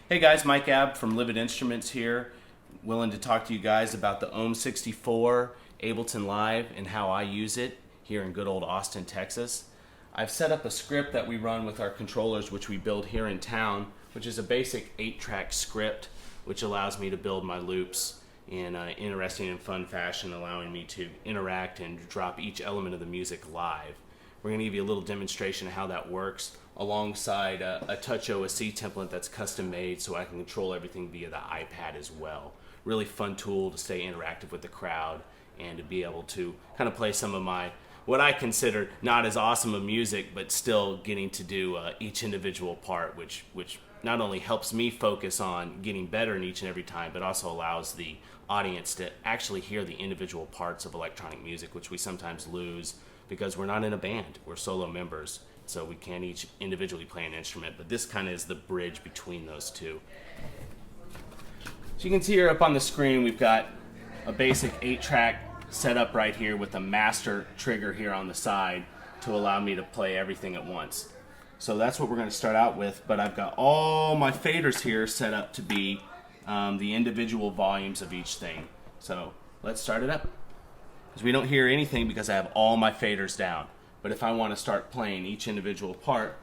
Hey guys, Mike Abb from Livid Instruments here, willing to talk to you guys about the OHM 64 Ableton Live and how I use it here in good old Austin, Texas. I've set up a script that we run with our controllers, which we build here in town, which is a basic 8-track script which allows me to build my loops in an interesting and fun fashion, allowing me to interact and drop each element of the music live. We're going to give you a little demonstration of how that works alongside a Touch OSC template that's custom made so I can control everything via the iPad as well. Really fun tool to stay interactive with the crowd and to be able to kind of play some of my, what I consider not as awesome of music, but still getting to do each individual part, which not only helps me focus on getting better in each and every time, but also allows the audience to actually hear the individual parts of electronic music, which we sometimes lose because we're not in a band, we're solo members, so we can't each individually play an instrument, but this kind of is the bridge between those two. So you can see here up on the screen, we've got a basic 8-track setup right here with a master trigger here on the side to allow me to play everything at once. So that's what we're going to start out with, but I've got all my faders here set up to be the individual volumes of each thing. So let's start it up. Because we don't hear anything because I have all my faders down. But if I want to start playing each individual part,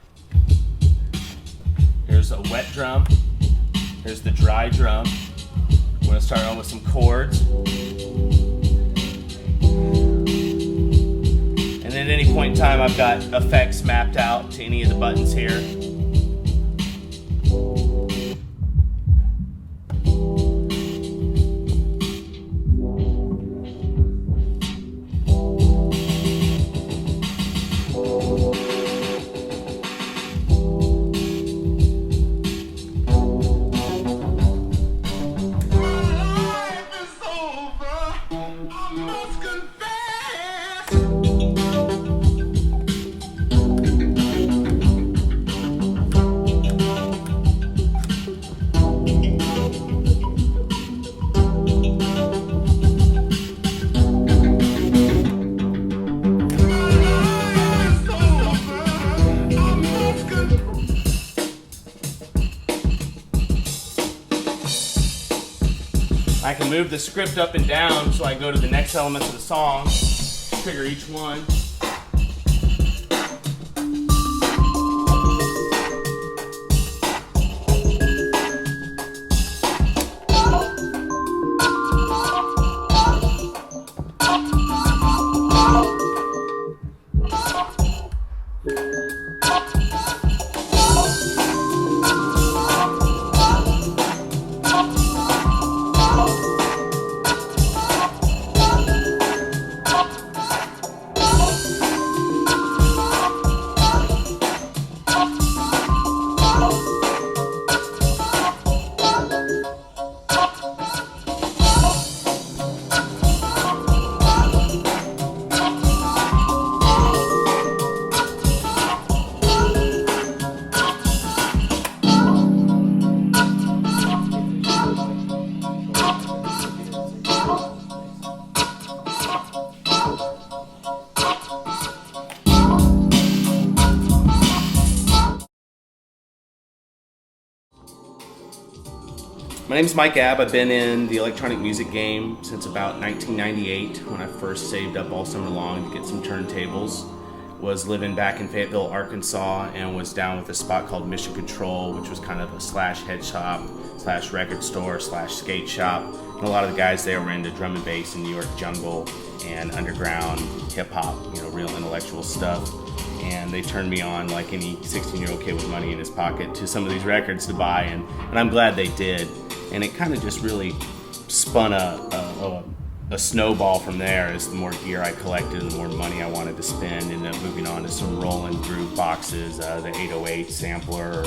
here's a wet drum, here's the dry drum. I'm going to start on with some chords. And at any point in time, I've got effects mapped out to any of the buttons here. I can move the script up and down so I go to the next elements of the song, trigger each one. My name's Mike Abb. I've been in the electronic music game since about 1998 when I first saved up all summer long to get some turntables. Was living back in Fayetteville, Arkansas, and was down with a spot called Mission Control, which was kind of a slash head shop, slash record store, slash skate shop. And a lot of the guys there were into drum and bass and New York jungle and underground hip hop, real intellectual stuff. And they turned me on, like any 16-year-old kid with money in his pocket, to some of these records to buy, and I'm glad they did. And it kind of just really spun a snowball from there as the more gear I collected and the more money I wanted to spend. Ended up moving on to some Roland groove boxes, the 808 sampler,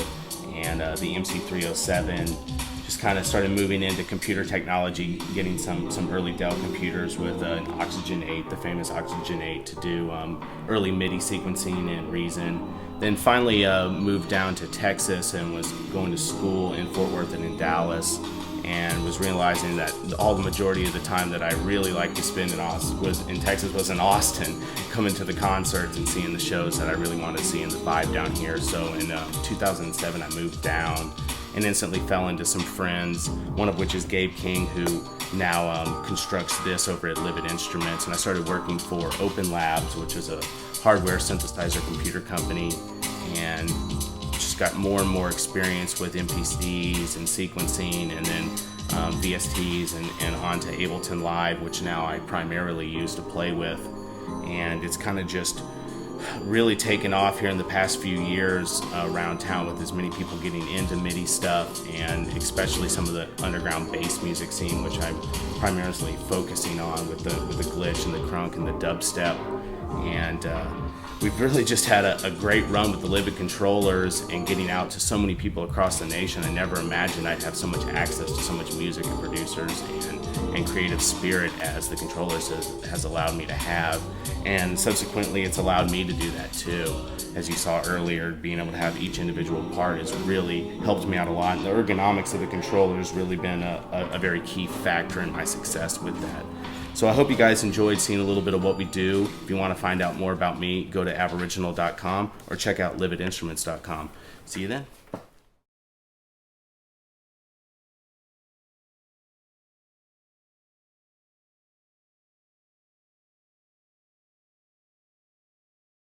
and the MC307. Just kind of started moving into computer technology, getting some early Dell computers with an Oxygen 8, the famous Oxygen 8, to do early MIDI sequencing and Reason. Then finally moved down to Texas and was going to school in Fort Worth and in Dallas, and was realizing that all the majority of the time that I really liked to spend in Texas was in Austin, coming to the concerts and seeing the shows that I really wanted to see and the vibe down here. So in 2007 I moved down and instantly fell into some friends, one of which is Gabe King, who now constructs this over at Livid Instruments. And I started working for Open Labs, which is a hardware synthesizer computer company, and just got more and more experience with MPCs and sequencing, and then VSTs, and onto Ableton Live, which now I primarily use to play with. And it's kind of just really taken off here in the past few years around town, with as many people getting into MIDI stuff, and especially some of the underground bass music scene, which I'm primarily focusing on with the glitch and the crunk and the dubstep. And we've really just had a great run with the Livid controllers and getting out to so many people across the nation. I never imagined I'd have so much access to so much music and producers and creative spirit as the controllers has allowed me to have. And subsequently, it's allowed me to do that too. As you saw earlier, being able to have each individual part has really helped me out a lot. And the ergonomics of the controller has really been a very key factor in my success with that. So I hope you guys enjoyed seeing a little bit of what we do. If you want to find out more about me, go to Abboriginal.com or check out lividinstruments.com. See you then.